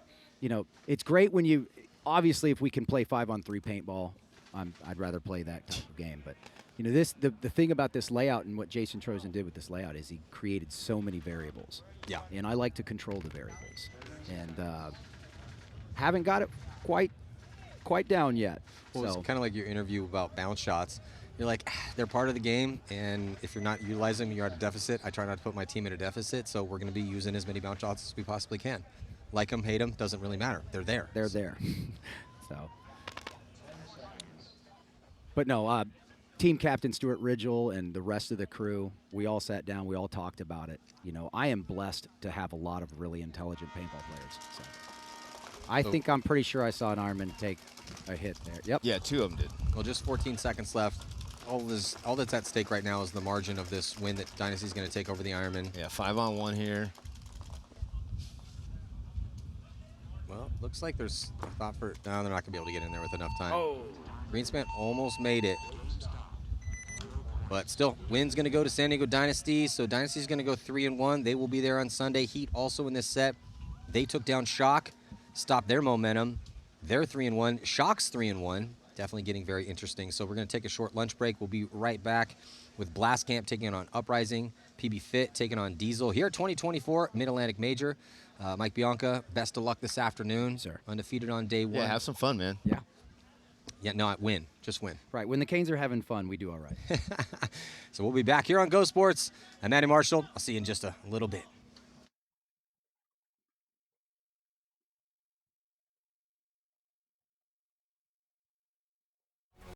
it's great when obviously if we can play 5-on-3 paintball, I'd rather play that type of game. But the thing about this layout and what Jason Trojan did with this layout is he created so many variables. Yeah. And I like to control the variables, and haven't got it quite down yet. Well, So it's kind of like your interview about bounce shots. You're like, they're part of the game, and if you're not utilizing them, you're at a deficit. I try not to put my team at a deficit, so we're going to be using as many bounce shots as we possibly can. Like them, hate them, doesn't really matter. They're there. they're there. So, but no, team captain Stuart Ridgel and the rest of the crew, we all sat down, we all talked about it. I am blessed to have a lot of really intelligent paintball players. So I'm pretty sure I saw an Ironman take a hit there. Yep. Yeah, 2 of them did. Well, just 14 seconds left. All that's at stake right now is the margin of this win that Dynasty's going to take over the Ironmen. Yeah, 5-on-1 here. Well, looks like there's a thought for... No, they're not going to be able to get in there with enough time. Oh. Greenspan almost made it. But still, win's going to go to San Diego Dynasty. So Dynasty's going to go 3-1. They will be there on Sunday. Heat also in this set. They took down Shock, stopped their momentum. They're 3-1. Shock's 3-1. Definitely getting very interesting. So we're going to take a short lunch break. We'll be right back with Blast Camp taking on Uprising. PB Fit taking on Diesel. Here at 2024 Mid-Atlantic Major. Mike Bianca, best of luck this afternoon. Sir. Undefeated on day 1. Yeah, have some fun, man. Yeah. Yeah, no, win. Just win. Right. When the Canes are having fun, we do all right. So we'll be back here on Go Sports. I'm Matty Marshall. I'll see you in just a little bit.